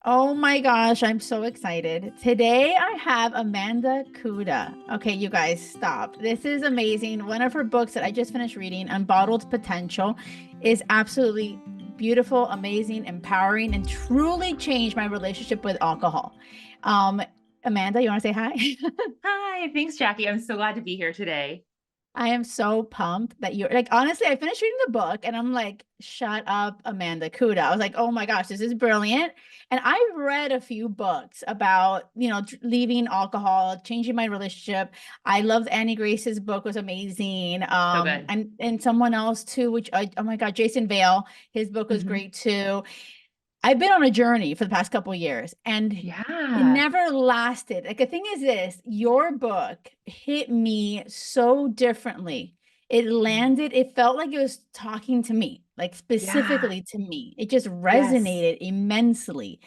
Oh my gosh, I'm so excited. Today I have Amanda Kuda. Okay, you guys, stop. This is amazing. One of her books that I just finished reading, Unbottled Potential, is absolutely beautiful, amazing, empowering, and truly changed my relationship with alcohol. Um, Amanda, you want to say hi? Hi, thanks, Jackie. I'm so glad to be here today. I am so pumped that you're like, honestly, I finished reading the book and I'm like, shut up, Amanda Kuda. I was like, oh my gosh, this is brilliant. And I've read a few books about, leaving alcohol, changing my relationship. I loved Annie Grace's book was amazing. So good. And someone else too, which oh my God, Jason Vale, his book was Hmm. great too. I've been on a journey for the past couple of years and it Yeah. never lasted. Like the thing is this, your book hit me so differently. It Mm. landed, it felt like it was talking to me, like Yeah. specifically to me. It just Yes. resonated immensely.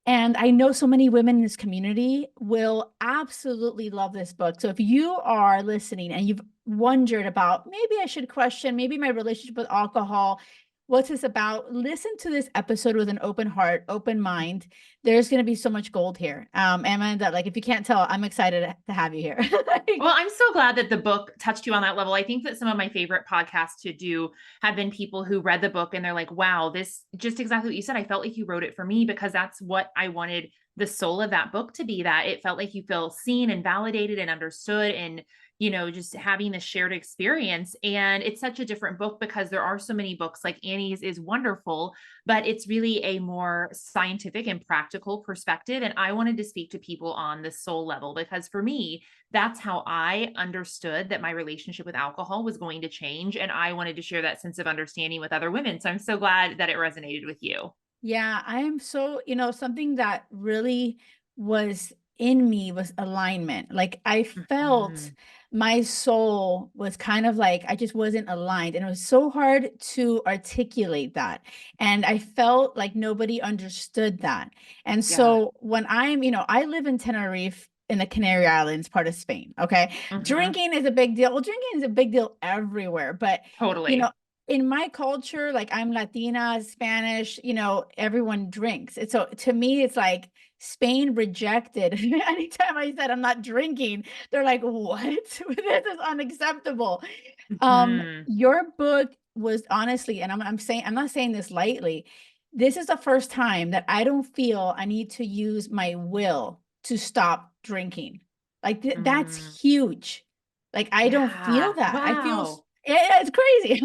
And I know so many women in this community will absolutely love this book. So if you are listening and you've wondered about maybe I should question maybe my relationship with alcohol, what's this about? Listen to this episode with an open heart, open mind. There's going to be so much gold here. Amanda, like if you can't tell, I'm excited to have you here. Well, I'm so glad that the book touched you on that level. I think that some of my favorite podcasts to do have been people who read the book and they're like, wow, this just exactly what you said. I felt like you wrote it for me because that's what I wanted the soul of that book to be, that it felt like you feel seen and validated and understood and just having this shared experience. And it's such a different book because there are so many books, like Annie's is wonderful, but it's really a more scientific and practical perspective. And I wanted to speak to people on the soul level because for me, that's how I understood that my relationship with alcohol was going to change. And I wanted to share that sense of understanding with other women. So I'm so glad that it resonated with you. Yeah, I am so, something that really was in me was alignment. Like I felt Mhm. my soul was kind of like I just wasn't aligned. And it was so hard to articulate that. And I felt like nobody understood that. And Yeah. so when I live in Tenerife in the Canary Islands, part of Spain. Okay. Hmm. Drinking is a big deal. Well, drinking is a big deal everywhere, but you know, Totally. in my culture, like I'm Latina, Spanish, everyone drinks. It's so to me, it's like Spain rejected. Anytime I said I'm not drinking, they're like, what? This is unacceptable. Hmm. Your book was honestly, and I'm saying, I'm not saying this lightly. This is the first time that I don't feel I need to use my will to stop drinking. Like Mm. that's huge. Like I don't feel Yeah. that. I feel Wow. yeah, it's crazy.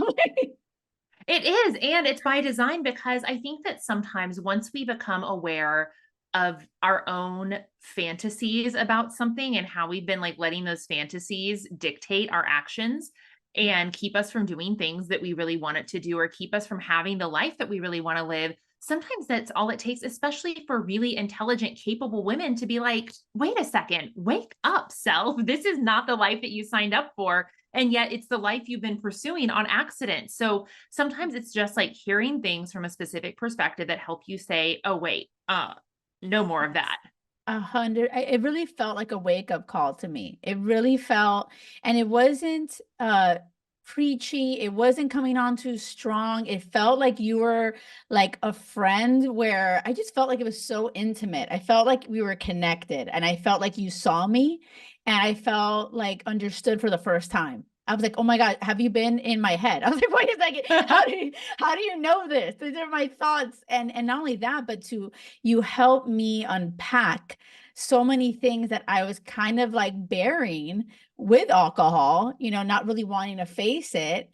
It is. And it's by design because I think that sometimes once we become aware of our own fantasies about something and how we've been like letting those fantasies dictate our actions and keep us from doing things that we really want it to do or keep us from having the life that we really want to live. Sometimes that's all it takes, especially for really intelligent, capable women to be like, wait a second, wake up, self. This is not the life that you signed up for. And yet it's the life you've been pursuing on accident. So sometimes it's just like hearing things from a specific perspective that help you say, oh, wait, no more of that. 100. It really felt like a wake up call to me. It really felt, and it wasn't preachy. It wasn't coming on too strong. It felt like you were like a friend where I just felt like it was so intimate. I felt like we were connected and I felt like you saw me and I felt like understood for the first time. I was like, oh my God, have you been in my head? I was like, wait a second, how do you know this? These are my thoughts. And not only that, but to you help me unpack so many things that I was kind of like bearing with alcohol, not really wanting to face it.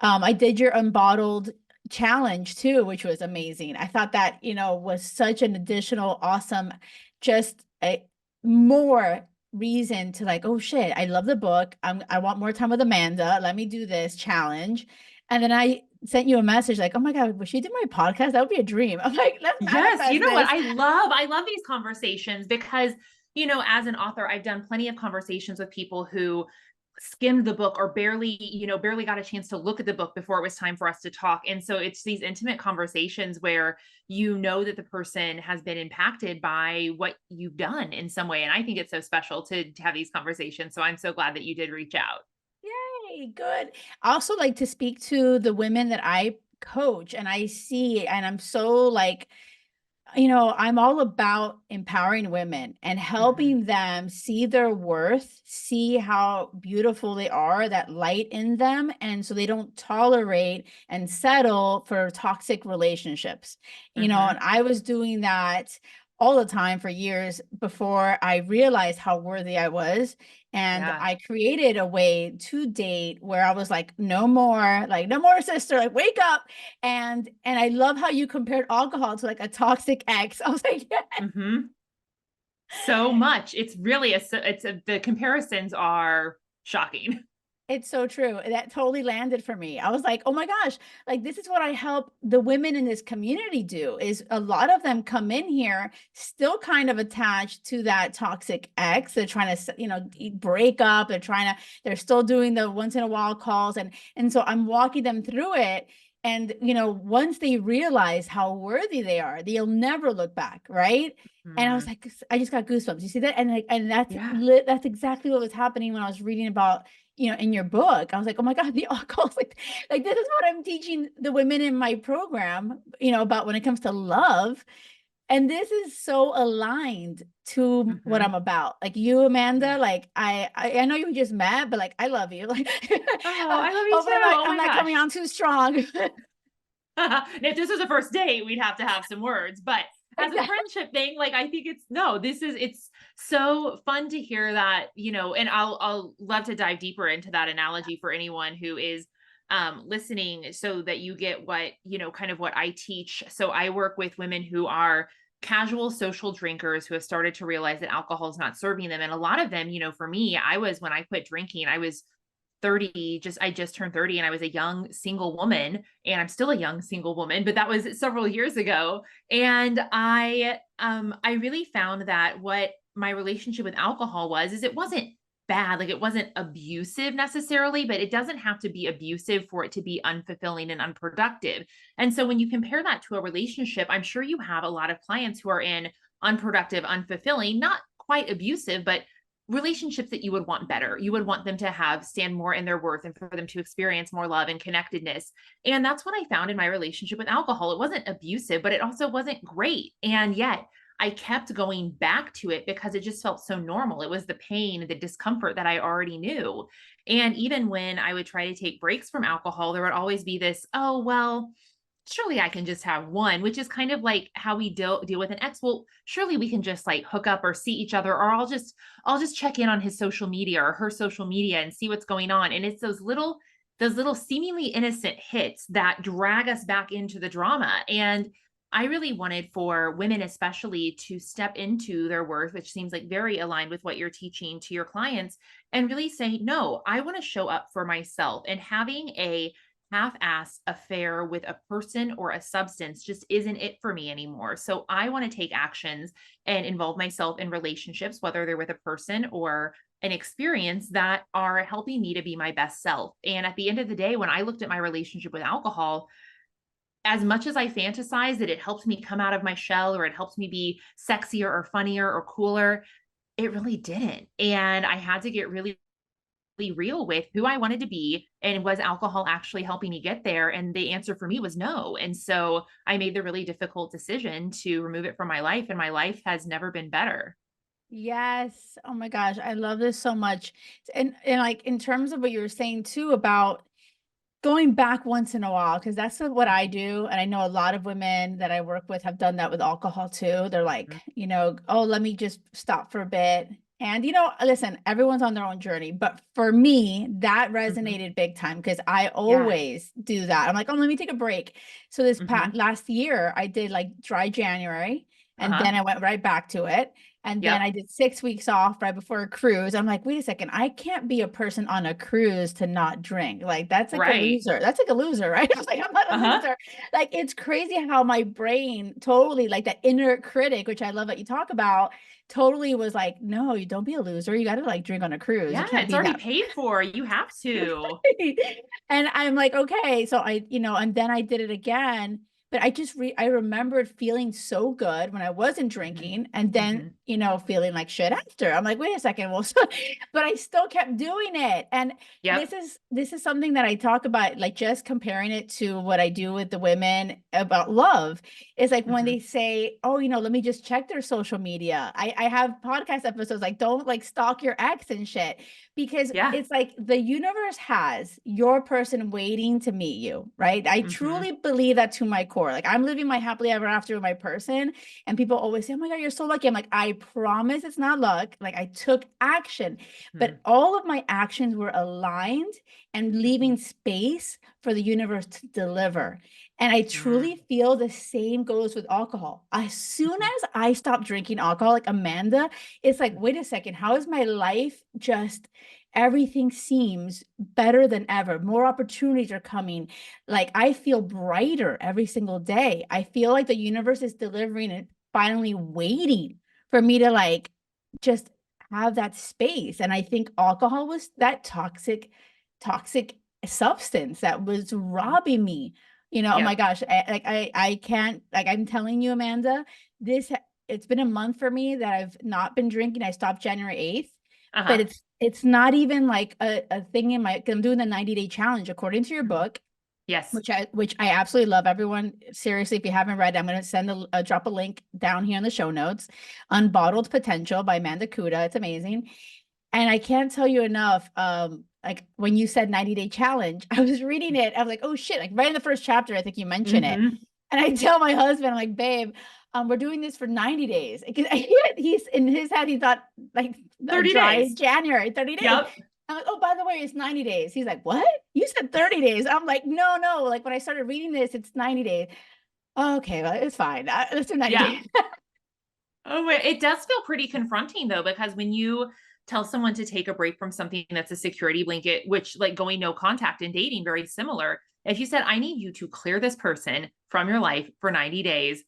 I did your unbottled challenge too, which was amazing. I thought that, was such an additional awesome, just a more reason to like, oh shit, I love the book. I want more time with Amanda. Let me do this challenge. And then I sent you a message like, oh my God, would she do my podcast? That would be a dream. I'm like, let's Yes, you manifest know what? this. I love these conversations because, as an author, I've done plenty of conversations with people who skimmed the book or barely got a chance to look at the book before it was time for us to talk. And so it's these intimate conversations where you know that the person has been impacted by what you've done in some way. And I think it's so special to have these conversations. So I'm so glad that you did reach out. Yay, good. I also like to speak to the women that I coach and I see, and I'm so like I'm all about empowering women and Mhm. helping them see their worth, see how beautiful they are, that light in them. And so they don't tolerate and settle for toxic relationships. And Mhm. I was doing that all the time for years before I realized how worthy I was. And Yeah. I created a way to date where I was like, no more, like, no more, sister, like, wake up. And I love how you compared alcohol to like a toxic ex. I was like, yeah, Mhm. So much. It's really the comparisons are shocking. it's so true. That totally landed for me. I was like, oh my gosh, like this is what I help the women in this community do is a lot of them come in here still kind of attached to that toxic ex. They're trying to, break up. They're still doing the once in a while calls. And so I'm walking them through it. And, once they realize how worthy they are, they'll never look back. Right. And I was Mhm. like, I just got goosebumps. You see that? And Yeah. that's exactly what was happening when I was reading about in your book. I was like, oh my God, the alcohol's like this is what I'm teaching the women in my program, about when it comes to love. And this is so aligned to what I'm Mhm. about. Like you, Amanda, Yeah. like I know you just met, but like I love you. Like Oh, I love you hopefully too. Oh I'm my not coming gosh. on too strong. If this was a first date, we'd have to have some words. But as a Exactly. friendship thing, like I think it's no, it's so fun to hear that, and I'll love to dive deeper into that analogy for anyone who is listening so that you get what, kind of what I teach. So I work with women who are casual social drinkers who have started to realize that alcohol is not serving them. And a lot of them, for me, when I quit drinking, I was 30, I just turned 30 and I was a young single woman and I'm still a young single woman, but that was several years ago. And I really found that what my relationship with alcohol is it wasn't bad, like it wasn't abusive necessarily, but it doesn't have to be abusive for it to be unfulfilling and unproductive. And so when you compare that to a relationship, I'm sure you have a lot of clients who are in unproductive, unfulfilling, not quite abusive, but relationships that you would want better. You would want them to have stand more in their worth and for them to experience more love and connectedness. And that's what I found in my relationship with alcohol. It wasn't abusive, but it also wasn't great. And yet I kept going back to it because it just felt so normal. It was the pain, the discomfort that I already knew. And even when I would try to take breaks from alcohol, there would always be this, oh, well, surely I can just have one, which is kind of like how we deal with an ex. Well, surely we can just like hook up or see each other, or I'll just check in on his social media or her social media and see what's going on. And it's those little seemingly innocent hits that drag us back into the drama. And I really wanted for women, especially, to step into their worth, which seems like very aligned with what you're teaching to your clients, and really say, no, I want to show up for myself. And having a half-ass affair with a person or a substance just isn't it for me anymore. So I want to take actions and involve myself in relationships, whether they're with a person or an experience, that are helping me to be my best self. And at the end of the day, when I looked at my relationship with alcohol, as much as I fantasized that it helped me come out of my shell or it helped me be sexier or funnier or cooler, it really didn't. And I had to get really real with who I wanted to be, and was alcohol actually helping me get there? And the answer for me was no. And so I made the really difficult decision to remove it from my life, and my life has never been better. Yes. Oh my gosh, I love this so much. And like in terms of what you were saying too about going back once in a while, because that's what I do. And I know a lot of women that I work with have done that with alcohol too. They're like, Mhm. oh, let me just stop for a bit. And, listen, everyone's on their own journey. But for me, that Mhm. resonated big time because I Yeah. always do that. I'm like, oh, let me take a break. So this Mhm. last year, I did like dry January and Uh-huh. then I went right back to it. And then Yep. I did 6 weeks off right before a cruise. I'm like, wait a second, I can't be a person on a cruise to not drink. Like, that's like a Right. loser. That's like a loser, right? I was like, I'm not a Uh-huh. loser. Like, it's crazy how my brain totally, like that inner critic, which I love that you talk about, totally was like, no, you don't be a loser. You got to like drink on a cruise. You Yeah, can't it's be already that. paid for. You have to. And I'm like, okay. So and then I did it again. But I remembered feeling so good when I wasn't Mhm. drinking and then, Mhm. feeling like shit after. I'm like, wait a second. Well, but I still kept doing it. And Yep. this is something that I talk about, like just comparing it to what I do with the women about love It's like when Mhm. they say, oh, let me just check their social media. I have podcast episodes like, don't like stalk your ex and shit, because Yeah. it's like the universe has your person waiting to meet you, right? I Mhm. truly believe that to my core. Like, I'm living my happily ever after with my person, and people always say, oh my God, you're so lucky. I'm like, I promise it's not luck. Like, I took action, but Mhm. all of my actions were aligned and Mhm. leaving space for the universe to deliver. And I Mm. truly feel the same goes with alcohol. As soon Mhm. as I stopped drinking alcohol, like Amanda, it's like, Mhm. wait a second, how is my life just, everything seems better than ever. More opportunities are coming. Like, I feel brighter every single day. I feel like the universe is delivering and finally waiting for me to like just have that space. And I think alcohol was that toxic substance that was Mhm. robbing me. Oh my Yep. gosh, I can't, like, I'm telling you, Amanda, this it's been a month for me that I've not been drinking. I stopped January 8th, but Uh-huh. it's not even like a thing in my, 'cause I'm doing the 90-day challenge according to your Mhm. book, Yes. which I absolutely love. Everyone, seriously, if you haven't read, I'm going to send drop a link down here in the show notes. Unbottled Potential by Amanda Kuda. It's amazing. And I can't tell you enough. Like when you said 90-day challenge, I was reading it. I was like, oh shit, like right in the first chapter, I think you mentioned it. Mhm. And I tell my husband, I'm like, babe, we're doing this for 90 days. Because he's in his head, he thought like a 30 dry days. January, 30 days. Yep. I'm like, oh, by the way, it's 90 days. He's like, what? You said 30 days. I'm like, no, no. Like when I started reading this, it's 90 days. Okay, well, it's fine. Let's do 90 Yeah. days. Oh, it does feel pretty confronting though, because when you tell someone to take a break from something that's a security blanket, which like going no contact and dating, very similar. If you said, I need you to clear this person from your life for 90 days,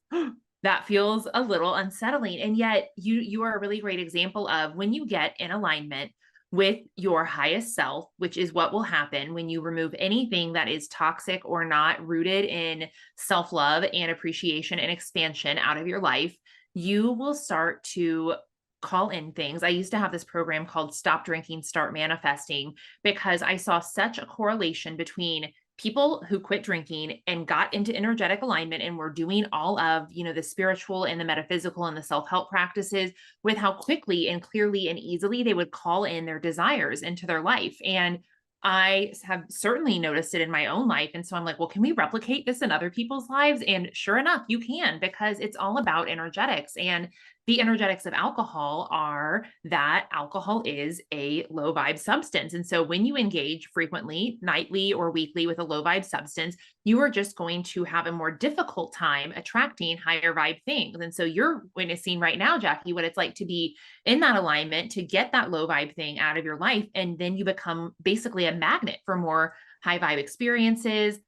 that feels a little unsettling. And yet you are a really great example of when you get in alignment with your highest self, which is what will happen when you remove anything that is toxic or not rooted in self-love and appreciation and expansion out of your life, you will start to call in things. I used to have this program called Stop Drinking, Start Manifesting, because I saw such a correlation between people who quit drinking and got into energetic alignment and were doing all of, the spiritual and the metaphysical and the self-help practices, with how quickly and clearly and easily they would call in their desires into their life. And I have certainly noticed it in my own life. And so I'm like, well, can we replicate this in other people's lives? And sure enough, you can, because it's all about energetics. And the energetics of alcohol are that alcohol is a low vibe substance. And so when you engage frequently, nightly or weekly, with a low vibe substance, you are just going to have a more difficult time attracting higher vibe things. And so you're witnessing right now, Jackie, what it's like to be in that alignment, to get that low vibe thing out of your life. And then you become basically a magnet for more high vibe experiences,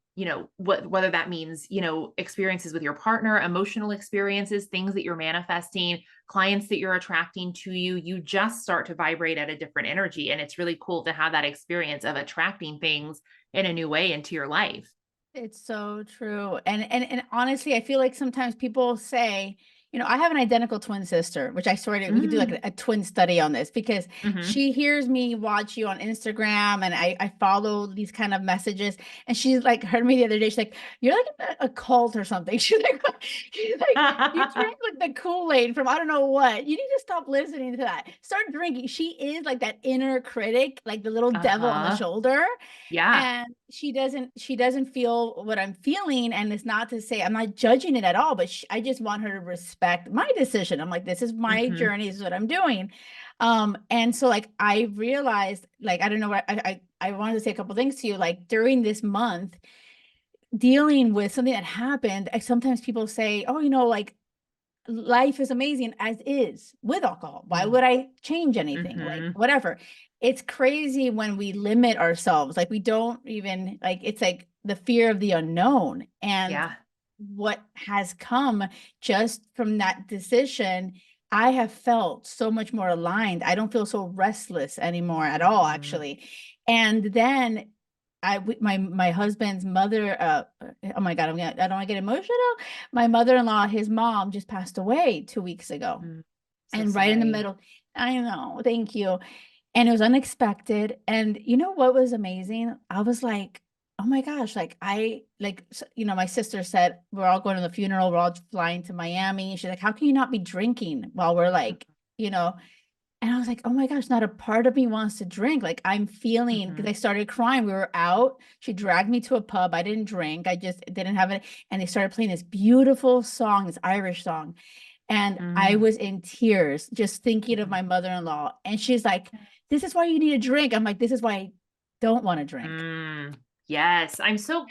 whether that means, experiences with your partner, emotional experiences, things that you're manifesting, clients that you're attracting to you. You just start to vibrate at a different energy. And it's really cool to have that experience of attracting things in a new way into your life. It's so true. And honestly, I feel like sometimes people say, I have an identical twin sister, which I sort of, we could do like Mm. a twin study on this, because Mhm. she hears me watch you on Instagram, and I follow these kind of messages, and she's like heard me the other day. She's like, you're like a cult or something. She's like, you drink like the Kool-Aid from I don't know what. You need to stop listening to that. Start drinking. She is like that inner critic, like the little devil on the Uh-huh. shoulder. Yeah. And she doesn't feel what I'm feeling, and it's not to say I'm not judging it at all, but I just want her to respect my decision. I'm like, this is my Mhm. journey, this is what I'm doing. And so like I realized, like, I don't know what I wanted to say a couple things to you, like during this month dealing with something that happened. Sometimes people say, oh, like life is amazing as is with alcohol. Why Mm. would I change anything? Like, Mhm. whatever. It's crazy when we limit ourselves. Like, we don't even, like, it's like the fear of the unknown. And Yeah. what has come just from that decision, I have felt so much more aligned. I don't feel so restless anymore at all, Mhm. actually. And then my husband's mother, oh my God, I don't want to get emotional. My mother-in-law, his mom just passed away 2 weeks ago. Mm. So And right in the sorry. middle, I know, thank you. And it was unexpected. And you know what was amazing? I was like, oh my gosh, like my sister said, we're all going to the funeral, we're all flying to Miami. She's like, how can you not be drinking while we're like, you know, and I was like, oh my gosh, not a part of me wants to drink. Like I'm feeling, because Mhm. I started crying. We were out. She dragged me to a pub. I didn't drink. I just didn't have it. And they started playing this beautiful song, this Irish song. And I Mm. was in tears just thinking of Mhm. my mother-in-law. And she's like, this is why you need a drink. I'm like, this is why I don't want to drink. Mm. Yes. I'm so,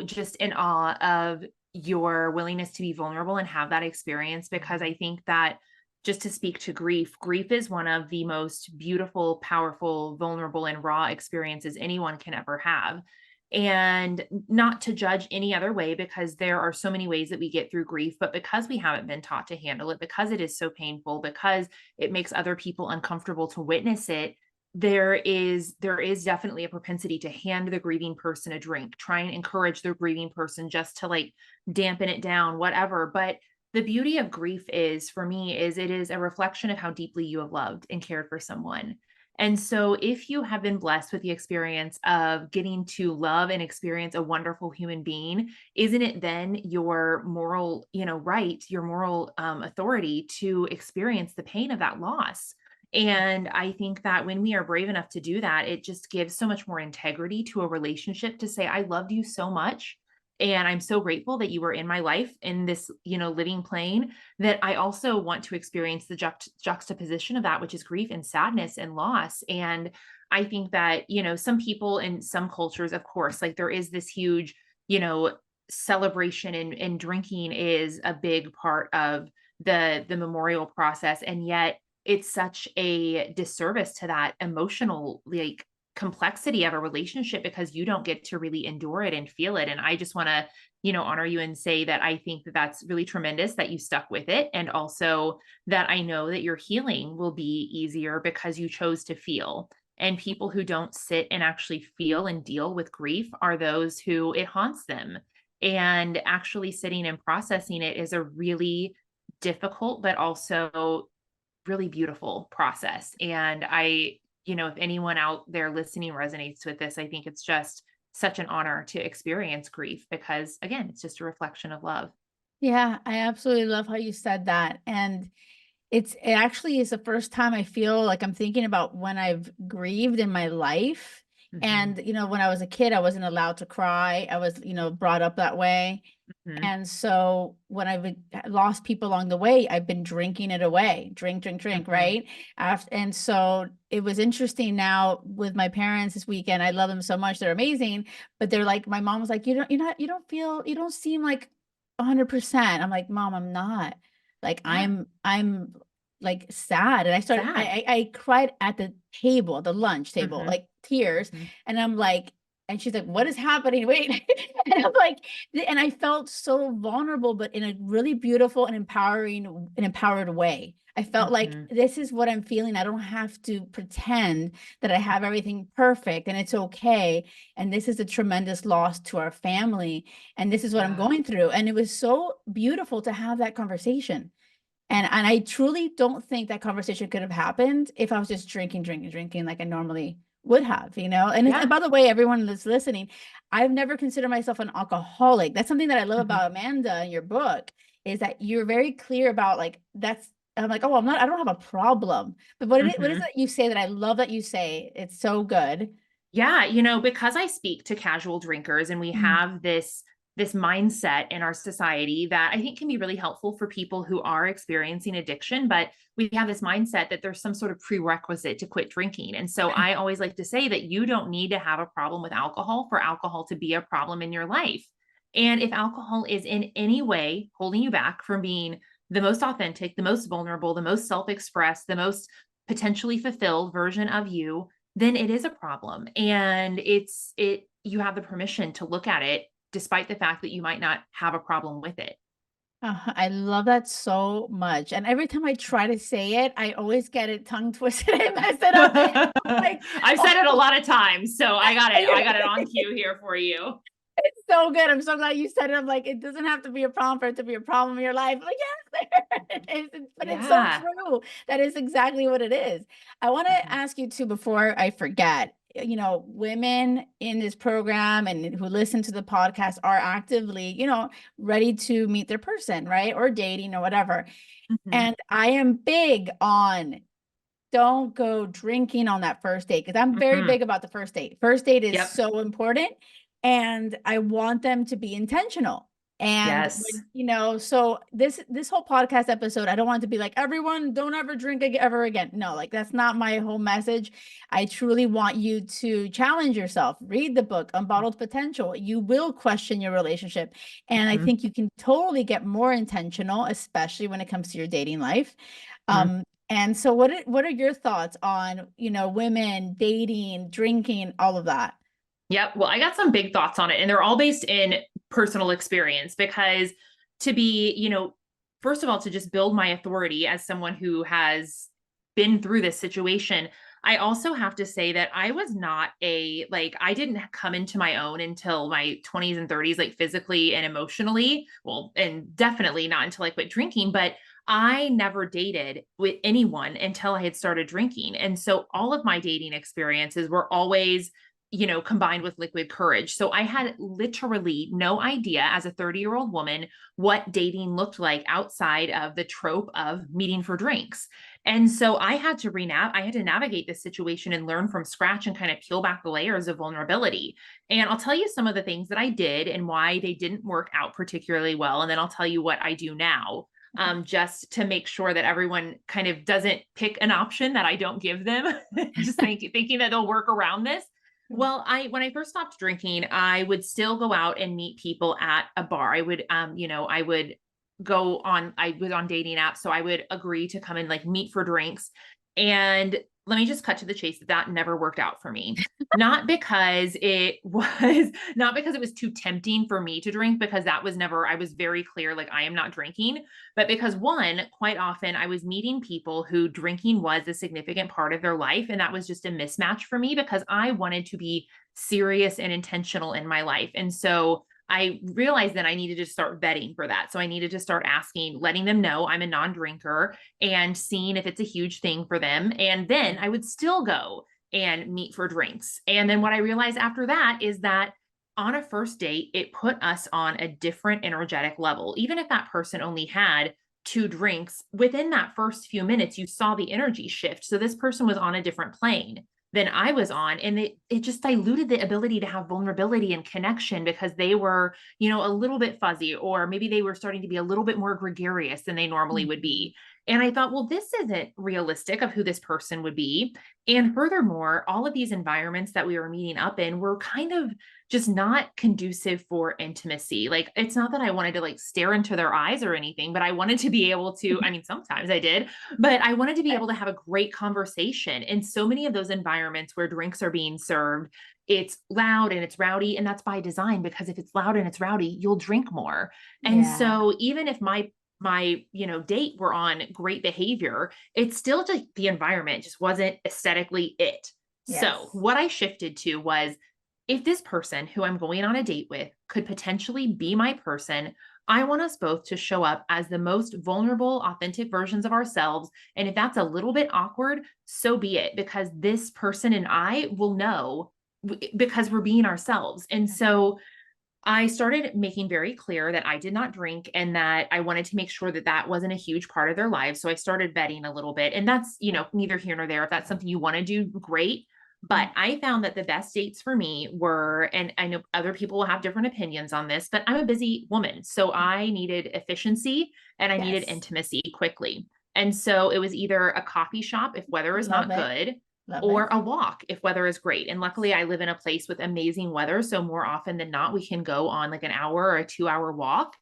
just in awe of your willingness to be vulnerable and have that experience, because I think that, just to speak to grief, grief is one of the most beautiful, powerful, vulnerable, and raw experiences anyone can ever have. And not to judge any other way, because there are so many ways that we get through grief, but because we haven't been taught to handle it, because it is so painful, because it makes other people uncomfortable to witness it, there is definitely a propensity to hand the grieving person a drink, try and encourage the grieving person just to like dampen it down, whatever. But the beauty of grief is, for me, is it is a reflection of how deeply you have loved and cared for someone. And so if you have been blessed with the experience of getting to love and experience a wonderful human being, isn't it then your moral, right, your moral authority to experience the pain of that loss? And I think that when we are brave enough to do that, it just gives so much more integrity to a relationship to say, I loved you so much. And I'm so grateful that you were in my life in this, living plane, that I also want to experience the juxtaposition of that, which is grief and sadness and loss. And I think that, some people in some cultures, of course, like there is this huge, celebration, and drinking is a big part of the memorial process. And yet, it's such a disservice to that emotional like complexity of a relationship, because you don't get to really endure it and feel it. And I just want to, honor you and say that I think that that's really tremendous that you stuck with it. And also that I know that your healing will be easier because you chose to feel. And people who don't sit and actually feel and deal with grief are those who it haunts them. And actually sitting and processing it is a really difficult, but also really beautiful process. And if anyone out there listening resonates with this, I think it's just such an honor to experience grief, because again, it's just a reflection of love. Yeah, I absolutely love how you said that. And it actually is the first time I feel like I'm thinking about when I've grieved in my life. Mhm. And, when I was a kid, I wasn't allowed to cry. I was, brought up that way. Mhm. And so when I've lost people along the way, I've been drinking it away, drink, drink, drink, Mhm. right? And so it was interesting now with my parents this weekend. I love them so much. They're amazing. But they're like, my mom was like, you don't seem like 100%. I'm like, Mom, I'm not. Like Yeah. I'm like sad. And Sad. I cried at the table, the lunch table, Mhm. like tears. Mhm. And I'm like, and she's like, what is happening? Wait. And I'm like, and I felt so vulnerable, but in a really beautiful and empowered way. I felt like Mhm. this is what I'm feeling. I don't have to pretend that I have everything perfect and it's okay. And this is a tremendous loss to our family. And this is what I'm Yeah. going through. And it was so beautiful to have that conversation. And I truly don't think that conversation could have happened if I was just drinking, drinking, drinking like I normally would have, And Yeah. by the way, everyone that's listening, I've never considered myself an alcoholic. That's something that I love Mhm. about Amanda in your book, is that you're very clear about like that's I'm like, oh, I don't have a problem. But what is it Mhm. that you say that I love that you say? It's so good. Yeah, because I speak to casual drinkers, and we Mm. have this mindset in our society that I think can be really helpful for people who are experiencing addiction, but we have this mindset that there's some sort of prerequisite to quit drinking. And so I always like to say that you don't need to have a problem with alcohol for alcohol to be a problem in your life. And if alcohol is in any way holding you back from being the most authentic, the most vulnerable, the most self-expressed, the most potentially fulfilled version of you, then it is a problem. And you have the permission to look at it despite the fact that you might not have a problem with it. I love that so much. And every time I try to say it, I always get it tongue twisted and mess it up. Like, I've said it a oh, lot of times, so I got it on cue here for you. it's so good. I'm so glad you said it. I'm like, it doesn't have to be a problem for it to be a problem in your life. Like, But it's so Yeah. true. That is exactly what it is. I want to Mhm. ask you too, before I forget, women in this program and who listen to the podcast are actively, ready to meet their person, right? Or dating or whatever. Mhm. And I am big on don't go drinking on that first date, because I'm very Mhm. big about the first date. First date is Yep. so important, and I want them to be intentional. And Yes. so this whole podcast episode, I don't want it to be like, everyone don't ever drink ever again. No, like that's not my whole message. I truly want you to challenge yourself, read the book, Unbottled Potential. You will question your relationship. And I Mhm. think you can totally get more intentional, especially when it comes to your dating life. Mhm. And so what are your thoughts on, women dating, drinking, all of that? Yep. Well, I got some big thoughts on it, and they're all based in personal experience because to be, first of all, to just build my authority as someone who has been through this situation, I also have to say that I was not I didn't come into my own until my 20s and 30s, like physically and emotionally. Well, and definitely not until I quit drinking, but I never dated with anyone until I had started drinking. And so all of my dating experiences were always combined with liquid courage. So I had literally no idea as a 30-year-old woman what dating looked like outside of the trope of meeting for drinks. And so I had to navigate this situation and learn from scratch and kind of peel back the layers of vulnerability. And I'll tell you some of the things that I did and why they didn't work out particularly well. And then I'll tell you what I do now. Just to make sure that everyone kind of doesn't pick an option that I don't give them, just thinking that they'll work around this. Well, when I first stopped drinking, I would still go out and meet people at a bar. I would I was on dating apps, so I would agree to come and like meet for drinks. And let me just cut to the chase that never worked out for me. Not because it was too tempting for me to drink, because that was never, I was very clear, like I am not drinking, but because one, quite often I was meeting people who drinking was a significant part of their life. And that was just a mismatch for me because I wanted to be serious and intentional in my life. And so I realized that I needed to start vetting for that. So I needed to start asking, letting them know I'm a non drinker and seeing if it's a huge thing for them. And then I would still go and meet for drinks. And then what I realized after that is that on a first date, it put us on a different energetic level. Even if that person only had two drinks, within that first few minutes, you saw the energy shift. So this person was on a different plane than I was on. And it just diluted the ability to have vulnerability and connection because they were, a little bit fuzzy, or maybe they were starting to be a little bit more gregarious than they normally would be. And I thought, well, this isn't realistic of who this person would be. And furthermore, all of these environments that we were meeting up in were kind of just not conducive for intimacy. Like, it's not that I wanted to like stare into their eyes or anything, but I wanted to be able to, I mean, sometimes I did, but I wanted to be able to have a great conversation. In so many of those environments where drinks are being served, it's loud and it's rowdy. And that's by design, because if it's loud and it's rowdy, you'll drink more. And Yeah. so even if my date were on great behavior, it's still just the environment just wasn't aesthetically it. So Yes. what I shifted to was, if this person who I'm going on a date with could potentially be my person, I want us both to show up as the most vulnerable, authentic versions of ourselves. And if that's a little bit awkward, so be it, because this person and I will know because we're being ourselves. And so I started making very clear that I did not drink and that I wanted to make sure that that wasn't a huge part of their lives. So I started vetting a little bit, and that's, neither here nor there. If that's something you want to do, great. But I found that the best dates for me were, and I know other people will have different opinions on this, but I'm a busy woman. So I needed efficiency and I needed Yes. intimacy quickly. And so it was either a coffee shop if weather is Love not it. good, Love it. or a walk if weather is great. And luckily, I live in a place with amazing weather. So more often than not, we can go on like an hour or a 2 hour walk.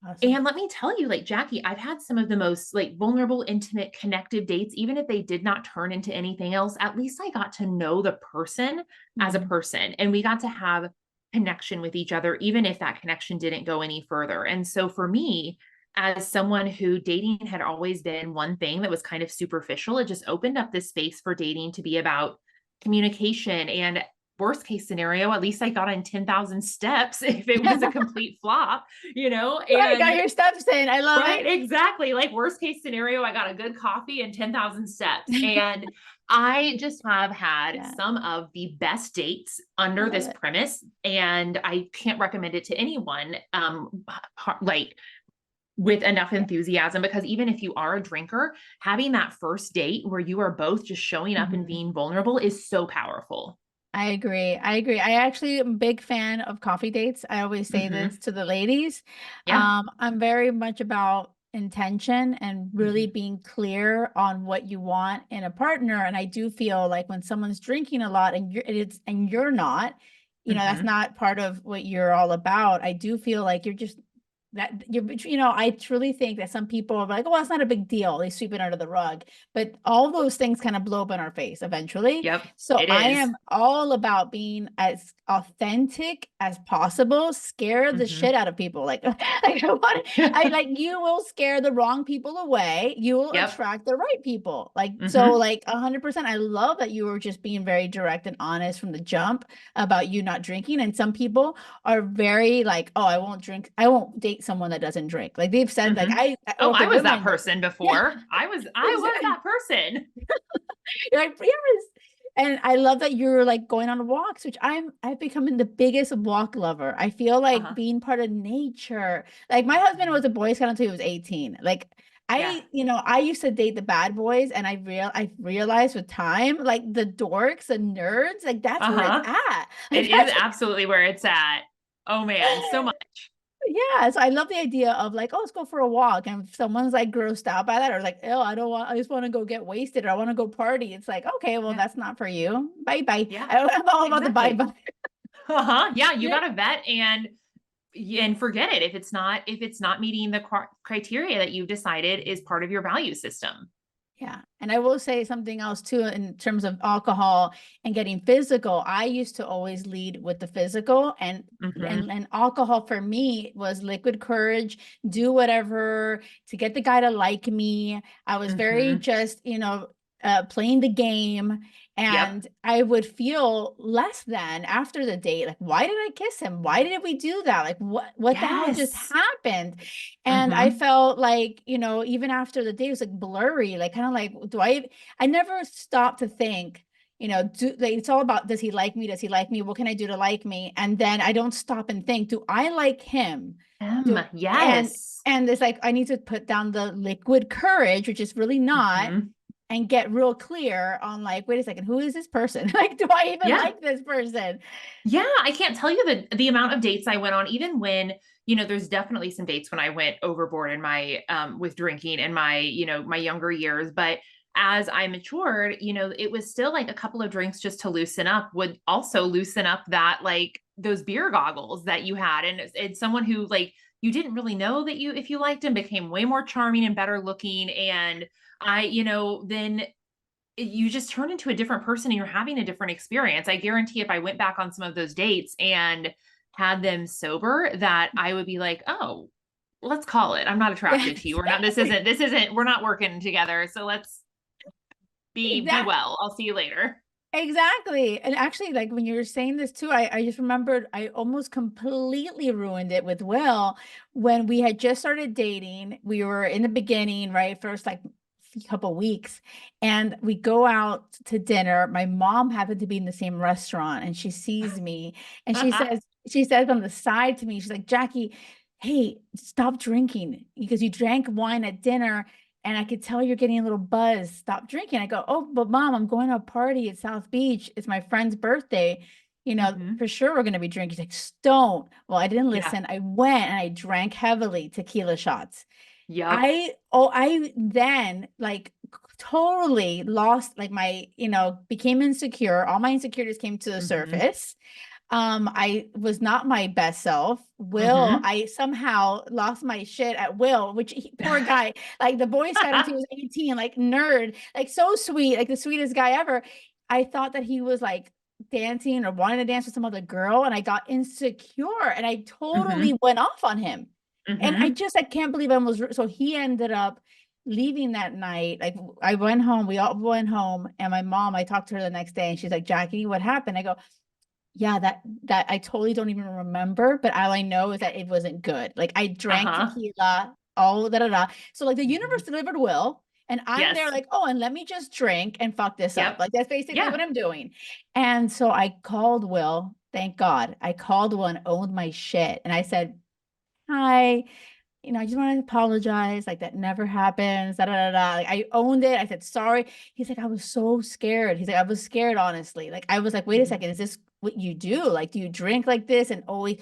Awesome. And let me tell you, like, Jackie, I've had some of the most like vulnerable, intimate, connective dates. Even if they did not turn into anything else, at least I got to know the person as a Mhm. person, and we got to have connection with each other, even if that connection didn't go any further. And so for me, as someone who dating had always been one thing that was kind of superficial, it just opened up this space for dating to be about communication and worst case scenario, at least I got in 10,000 steps if it was a complete flop, you know, Right, got and your steps in. I love right, it. exactly. Like worst case scenario, I got a good coffee and 10,000 steps. And I just have had Yeah, some of the best dates I under love this it. premise, and I can't recommend it to anyone. Like with enough Yeah. enthusiasm, because even if you are a drinker, having that first date where you are both just showing up and Mhm. being vulnerable is so powerful. I agree. I agree. I actually am a big fan of coffee dates. I always say Mm-hmm. this to the ladies. Yeah. I'm very much about intention and really Mm-hmm. being clear on what you want in a partner. And I do feel like when someone's drinking a lot and you're not, that's Mm-hmm. not part of what you're all about. I do feel like you're just that I truly think that some people are like, oh, it's not a big deal. They sweep it under the rug. But all those things kind of blow up in our face eventually. Yep. So It I is. am all about being as authentic as possible, scare the Mm-hmm. shit out of people. Like, I like you will scare the wrong people away. You will Yep. attract the right people. Like, so Mm-hmm. like 100%. I love that you were just being very direct and honest from the jump about you not drinking. And some people are very like, oh, I won't drink. I won't date someone that doesn't drink. Like they've said, like Mm-hmm. I Oh, work I with was that women. person Yeah, before. I was exactly. that person. You're like, yes. And I love that you're like going on walks, which I've become the biggest walk lover. I feel like Uh-huh. being part of nature. Like my husband Mhm. was a Boy Scout until he was 18. Like Yeah. I used to date the bad boys and I realized with time, like the dorks, the nerds, like that's where it's Uh-huh. at. It Like is that's absolutely where it's at. Oh man, so much. yeah, so I love the idea of like, oh, let's go for a walk. And if someone's like grossed out by that or like, oh, I don't want, I just want to go get wasted or I want to go party. It's like, okay, well, Yeah. that's not for you. Bye bye. Yeah. I'm all about the bye Exactly. bye. Uh-huh. Yeah, you Yeah. got to vet and forget it if it's not meeting the criteria that you've decided is part of your value system. Yeah. And I will say something else too in terms of alcohol and getting physical. I used to always lead with the physical and Mm-hmm. and alcohol for me was liquid courage, do whatever to get the guy to like me. I was very Mm-hmm. just, playing the game Yep. and I would feel less than after the date. Like, why did I kiss him? Why did we do that? Like, what the hell just Yes. happened? And I Mm-hmm. felt like, even after the day, it was like blurry, like kind of like, I never stopped to think, like, it's all about, does he like me? Does he like me? What can I do to like me? And then I don't stop and think, do I like him? Do, and, Yes. and it's like, I need to put down the liquid courage, which is really not, Mm-hmm. and get real clear on like, wait a second, who is this person? Like, do I even Yeah. like this person? Yeah, I can't tell you the amount of dates I went on, even when, there's definitely some dates when I went overboard in my with drinking in my, my younger years. But as I matured, it was still like a couple of drinks just to loosen up would also loosen up that like those beer goggles that you had. And it's someone who like you didn't really know that if you liked him became way more charming and better looking. And then you just turn into a different person and you're having a different experience. I guarantee if I went back on some of those dates and had them sober, that I would be like, oh, let's call it. I'm not Yeah, attracted to you. We're not, exactly. we're not working together. So let's be Exactly. well. I'll see you later. Exactly. And actually, like when you were saying this too, I just remembered I almost completely ruined it with Will when we had just started dating. We were in the beginning, right? First, like couple weeks, and we go out to dinner. My mom happened to be in the same restaurant and she sees me and she says on the side to me, she's like, Jackie, hey, stop drinking because you drank wine at dinner and I could tell you're getting a little buzzed. Stop drinking. I go, oh, but mom, I'm going to a party at South Beach. It's my friend's birthday. Hmm. For sure we're going to be drinking. She's like, don't. Well, I didn't Yeah. listen. I went and I drank heavily tequila shots. Yep. I then like totally lost like became insecure. All my insecurities came to the Hmm. surface. I was not my best self. Will, Hmm. I somehow lost my shit at Will, which poor guy, like the Boy Scout until he was 18, like nerd, like so sweet, like the sweetest guy ever. I thought that he was like dancing or wanting to dance with some other girl, and I got insecure and I totally Hmm. went off on him. And Hmm. I can't believe I was so he ended up leaving that night. Like I went home, we all went home, and my mom, I talked to her the next day and she's like, Jackie, what happened? I go, Yeah, that I totally don't even remember, but all I know is that it wasn't good. Like I drank Uh-huh. tequila, all da da da. So like the Mhm. universe delivered will, and I'm there Yes. like, oh, and let me just drink and fuck this up. Yep. Like that's basically Yeah. what I'm doing. And so I called Will. Thank God. I called Will and owned my shit. And I said, hi, I just want to apologize. Like that never happens. Da, da, da, da. Like, I owned it. I said sorry. He's like, I was so scared. He's like, I was scared, honestly. Like I was like, wait a Mhm. second, is this what you do? Like, do you drink like this? And always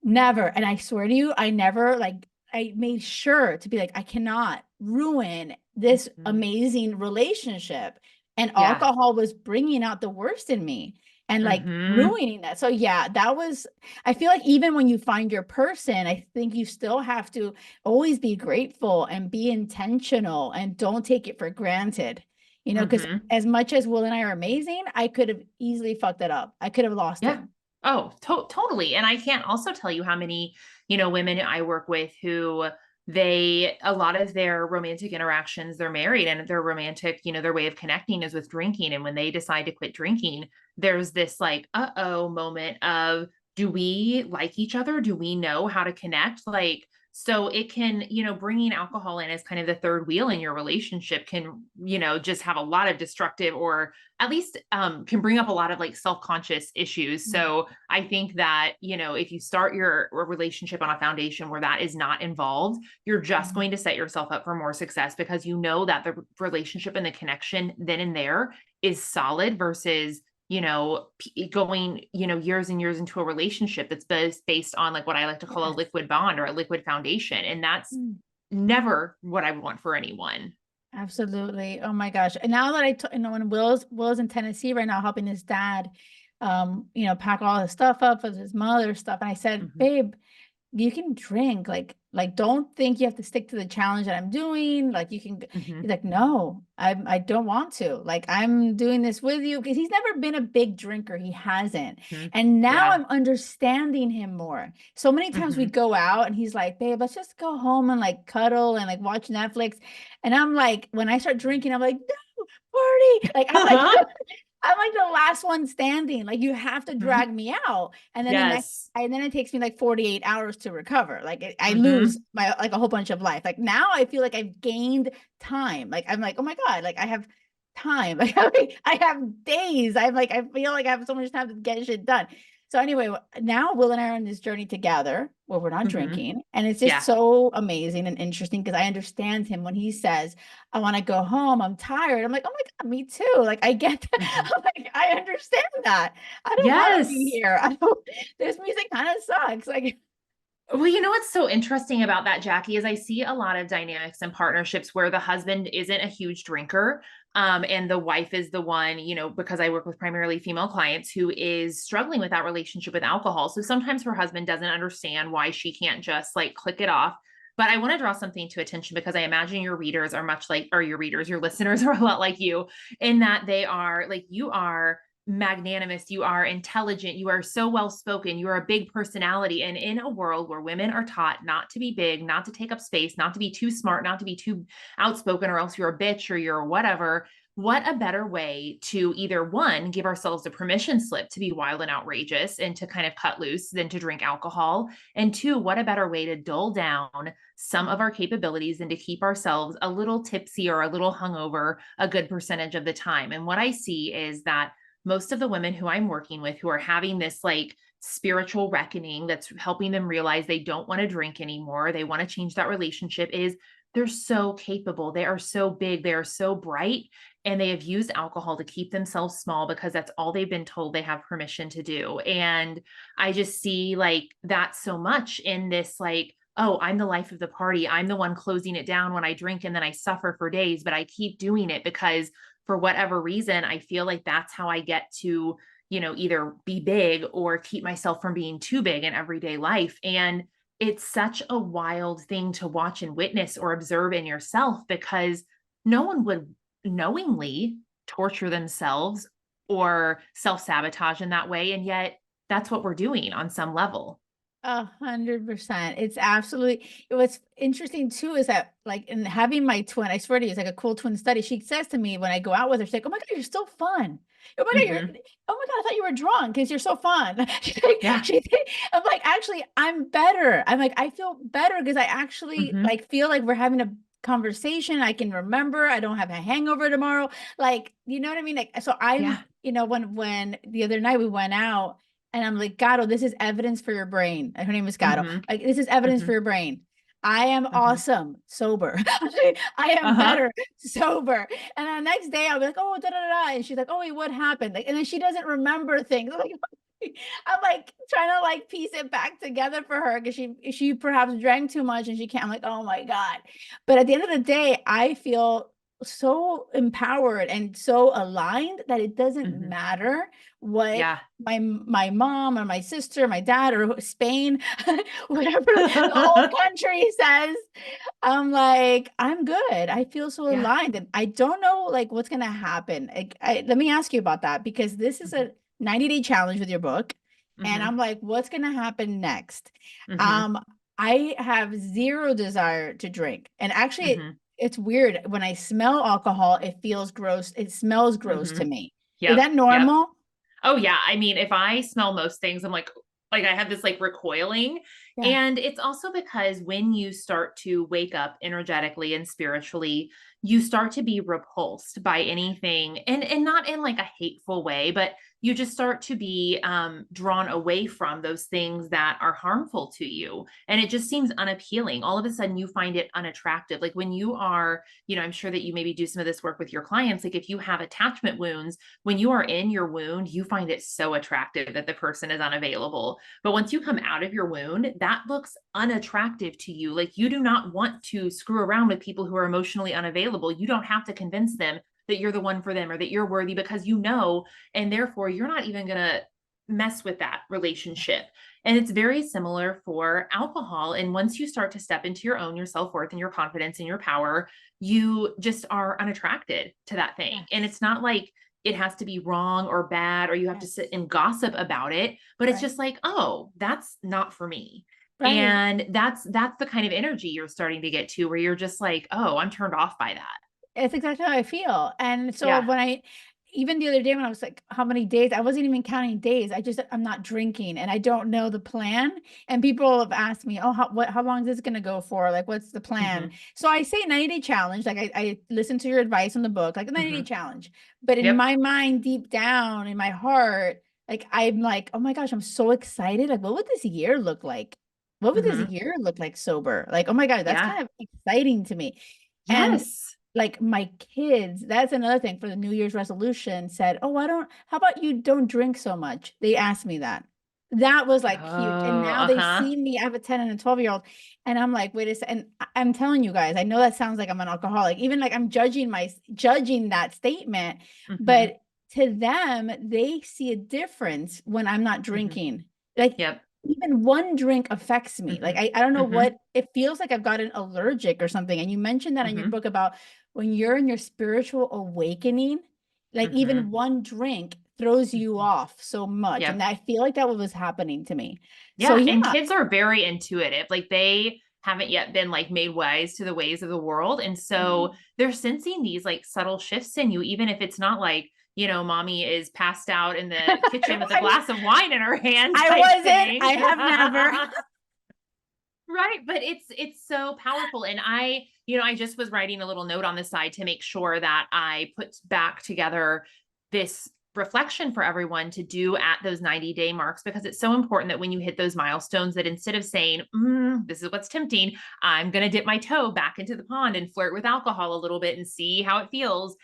never. And I swear to you, I never like I made sure to be like, I cannot ruin this Mhm. amazing relationship. And Yeah. alcohol was bringing out the worst in me and like Mhm. ruining that. So yeah, that was I feel like even when you find your person, I think you still have to always be grateful and be intentional and don't take it for granted. Because Mhm. as much as Will and I are amazing, I could have easily fucked it up. I could have lost Yeah. him. Oh, totally. And I can't also tell you how many, women I work with who a lot of their romantic interactions, they're married and their romantic, their way of connecting is with drinking. And when they decide to quit drinking, there's this like, uh-oh moment of, do we like each other? Do we know how to connect? Like, so it can, bringing alcohol in as kind of the third wheel in your relationship can, just have a lot of destructive or at least can bring up a lot of like self-conscious issues. Mm. So I think that, if you start your relationship on a foundation where that is not involved, you're just Mhm. going to set yourself up for more success because you know that the relationship and the connection then and there is solid versus, going, years and years into a relationship that's based on like what I like to call a Yes. liquid bond or a liquid foundation. And that's Mm. never what I would want for anyone. Absolutely. Oh my gosh. And now that when Will's in Tennessee right now helping his dad, pack all his stuff up with his mother's stuff. And I said, Mhm. babe, you can drink. Like don't think you have to stick to the challenge that I'm doing. Like you can he's Mhm. like, no, I don't want to. Like I'm doing this with you because he's never been a big drinker. He hasn't. Mhm. And now Yeah. I'm understanding him more. So many times we Mhm. go out and he's like, babe, let's just go home and like cuddle and like watch Netflix. And I'm like, when I start drinking, I'm like, no, party. Like I'm like I'm like the last one standing. Like you have to Mhm. drag me out. And then Yes. and then it takes me like 48 hours to recover. Like I lose Mhm. my like a whole bunch of life. Like now I feel like I've gained time. Like I'm like, oh my God, like I have time. Like I have days. I'm like, I feel like I have so much time to get shit done. So anyway, now Will and I are on this journey together where we're not Mhm. drinking. And it's just Yeah. so amazing and interesting because I understand him when he says, I want to go home. I'm tired. I'm like, oh my God, me too. Like I get that. Mhm. I'm like, I understand that. I don't want to be Yes. here. I don't, this music kind of sucks. Like, Well, what's so interesting about that, Jackie, is I see a lot of dynamics and partnerships where the husband isn't a huge drinker, and the wife is the one, because I work with primarily female clients who is struggling with that relationship with alcohol. So sometimes her husband doesn't understand why she can't just like click it off. But I want to draw something to attention because I imagine your readers are much like, or your readers, your listeners are a lot like you in that they are like, you are magnanimous, you are intelligent, you are so well spoken, you are a big personality. And in a world where women are taught not to be big, not to take up space, not to be too smart, not to be too outspoken, or else you're a bitch or you're whatever. What a better way to either one, give ourselves a permission slip to be wild and outrageous and to kind of cut loose than to drink alcohol. And two, what a better way to dull down some of our capabilities and to keep ourselves a little tipsy or a little hungover a good percentage of the time. And what I see is that most of the women who I'm working with who are having this like spiritual reckoning that's helping them realize they don't want to drink anymore, they want to change that relationship is they're so capable, they are so big, they are so bright, and they have used alcohol to keep themselves small because that's all they've been told they have permission to do. And I just see like that so much in this like, oh, I'm the life of the party, I'm the one closing it down when I drink and then I suffer for days, but I keep doing it because for whatever reason, I feel like that's how I get to, either be big or keep myself from being too big in everyday life. And it's such a wild thing to watch and witness or observe in yourself because no one would knowingly torture themselves or self sabotage in that way. And yet that's what we're doing on some level. 100%. It's absolutely, what's interesting too is that like in having my twin, I swear to you, it's like a cool twin study. She says to me when I go out with her, she's like, "Oh my God, you're so fun. Oh my God, Hmm. oh my God, I thought you were drunk because you're so fun." She's like, Yeah. I'm like, actually, I'm better. I'm like, I feel better because I actually Hmm. like feel like we're having a conversation. I can remember. I don't have a hangover tomorrow. Like, you know what I mean? Like, so I'm, Yeah. when the other night we went out, and I'm like, Gato, this is evidence for your brain. And her name is Gato. Hmm. Like, this is evidence Hmm. for your brain. I am Hmm. awesome sober. I am Uh-huh. better sober. And the next day I'll be like, oh, da da da. And she's like, oh, wait, what happened? Like, and then she doesn't remember things. Like, I'm like trying to like piece it back together for her because she perhaps drank too much and she can't. I'm like, oh my God. But at the end of the day, I feel so empowered and so aligned that it doesn't Hmm. matter what Yeah. my mom or my sister, my dad, or Spain, whatever the whole country says. I'm like, I'm good. I feel so Yeah. aligned, and I don't know like what's gonna happen. Like, let me ask you about that because this is Hmm. a 90-day challenge with your book, and Hmm. I'm like, what's gonna happen next? Hmm. Um, I have zero desire to drink, and actually, Hmm. it's weird when I smell alcohol, it feels gross. It smells gross Hmm. to me. Is Yep. that Yep. normal? Oh yeah. I mean, if I smell most things, I'm like I have this like recoiling. Yeah. And it's also because when you start to wake up energetically and spiritually, you start to be repulsed by anything, and not in like a hateful way, but you just start to be drawn away from those things that are harmful to you. And it just seems unappealing. All of a sudden you find it unattractive. Like when you are, I'm sure that you maybe do some of this work with your clients. Like if you have attachment wounds, when you are in your wound, you find it so attractive that the person is unavailable. But once you come out of your wound, that looks unattractive to you. Like you do not want to screw around with people who are emotionally unavailable. You don't have to convince them that you're the one for them or that you're worthy because you know, and therefore you're not even going to mess with that relationship. And it's very similar for alcohol. And once you start to step into your self-worth and your confidence and your power, you just are unattracted to that thing. And Yes. it's not like it has to be wrong or bad or you have to sit Yes. and gossip about it, but it's Right. just like, oh, that's not for me. Right. And that's the kind of energy you're starting to get to where you're just like, oh, I'm turned off by that. It's exactly how I feel. And so Yeah. when even the other day when I was like, how many days? I wasn't even counting days. I'm not drinking and I don't know the plan. And people have asked me, oh, how long is this going to go for? Like, what's the plan? Hmm. So I say 90-day challenge. Like I listen to your advice in the book, like a 90-day Hmm. challenge. But in Yep. my mind, deep down in my heart, like I'm like, oh my gosh, I'm so excited. Like, what would this year look like? What would this Hmm. year look like sober? Like, oh my God, that's Yeah. kind of exciting to me. And Yes. like my kids, that's another thing for the New Year's resolution said, oh, how about you don't drink so much? They asked me that. That was like huge. And Oh, now they uh-huh. see me, I have a 10 and a 12-year-old. And I'm like, wait a second. And I'm telling you guys, I know that sounds like I'm an alcoholic. Even like I'm judging that statement. Hmm. But to them, they see a difference when I'm not Hmm. drinking. Like Yep. even one drink affects me. Like Hmm. I don't know Hmm. what it feels like. I've gotten allergic or something. And you mentioned that in your Hmm. book about when you're in your spiritual awakening, like even Hmm. one drink throws you Hmm. off so much. And Yep. I feel like that was happening to me. So Yeah, yeah. and kids are very intuitive. Like they haven't yet been like made wise to the ways of the world. And so Mhm. they're sensing these like subtle shifts in you, even if it's not like, mommy is passed out in the kitchen with a I, glass of wine in her hand I type wasn't. I thing. have never. Right, but it's so powerful. And I just was writing a little note on the side to make sure that I put back together this reflection for everyone to do at those 90-day marks, because it's so important that when you hit those milestones, that instead of saying, this is what's tempting, I'm going to dip my toe back into the pond and flirt with alcohol a little bit and see how it feels,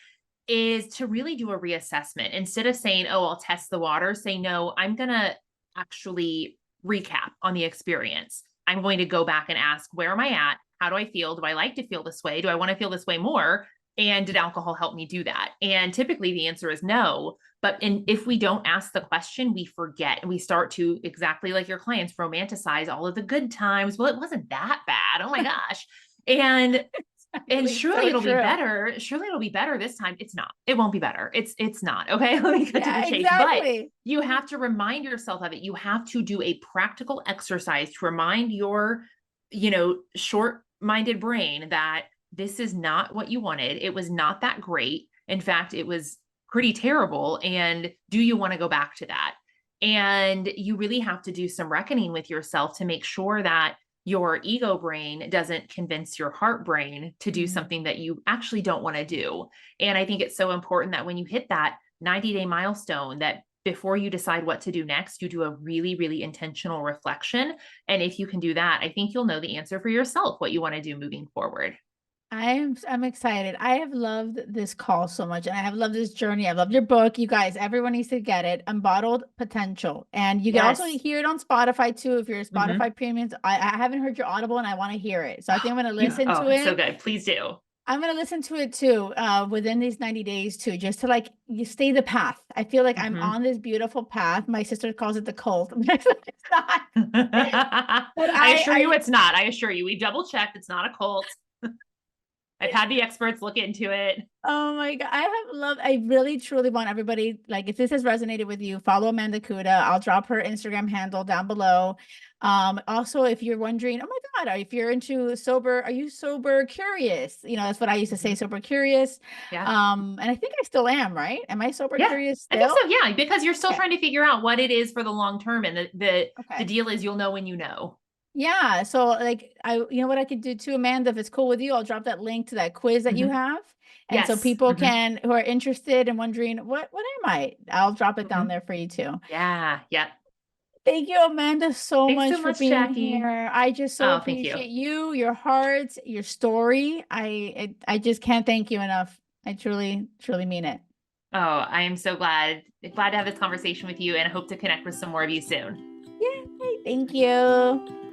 is to really do a reassessment. Instead of saying, oh, I'll test the water, say, no, I'm going to actually recap on the experience. I'm going to go back and ask, where am I at? How do I feel? Do I like to feel this way? Do I want to feel this way more? And did alcohol help me do that? And typically the answer is no. But if we don't ask the question, we forget and we start to, exactly like your clients, romanticize all of the good times. Well, it wasn't that bad. Oh my gosh. And And Really, surely so it'll be true. better. Surely it'll be better this time. It's not. It won't be better. It's not. Okay. Let me cut to the Yeah, chase. But exactly. you have to remind yourself of it. You have to do a practical exercise to remind your, short-minded brain that this is not what you wanted. It was not that great. In fact, it was pretty terrible. And do you want to go back to that? And you really have to do some reckoning with yourself to make sure that your ego brain doesn't convince your heart brain to do something that you actually don't want to do. And I think it's so important that when you hit that 90-day milestone, that before you decide what to do next, you do a really, really intentional reflection. And if you can do that, I think you'll know the answer for yourself, what you want to do moving forward. I'm excited. I have loved this call so much, and I have loved this journey. I've loved your book. You guys, everyone needs to get it. Unbottled Potential. And you can also Yes. hear it on Spotify too if you're a Mm-hmm. Spotify premium. I haven't heard your Audible and I want to hear it. So I think I'm gonna listen Oh, to it's so it. good. Please do. I'm gonna listen to it too, within these 90 days too, just to like you stay the path. I feel like I'm Mm-hmm. on this beautiful path. My sister calls it the cult. It's not. But I assure you it's not. I assure you. We double checked. It's not a cult. I've had the experts look into it. Oh my God. I really truly want everybody, like, if this has resonated with you, follow Amanda Kuda. I'll drop her Instagram handle down below. Also, if you're wondering, oh my God, if you're into sober, are you sober curious? That's what I used to say, sober curious. Yeah. And I think I still am, right? Am I sober Yeah. curious I think still? so. Yeah. Because you're still Okay. trying to figure out what it is for the long term. And the Okay. deal is you'll know when you know. Yeah. So like what I could do too, Amanda, if it's cool with you, I'll drop that link to that quiz that you Mhm. have. And so Yes. people Mhm. who are interested and wondering, what am I? I'll drop it down Mhm. there for you too. Yeah. Yeah. Thank you, Amanda, so Thanks so much for much, being Jackie. here. I just so Oh, thank you. appreciate you, your heart, your story. I just can't thank you enough. I truly, truly mean it. Oh, I am so glad to have this conversation with you and I hope to connect with some more of you soon. Yay, thank you.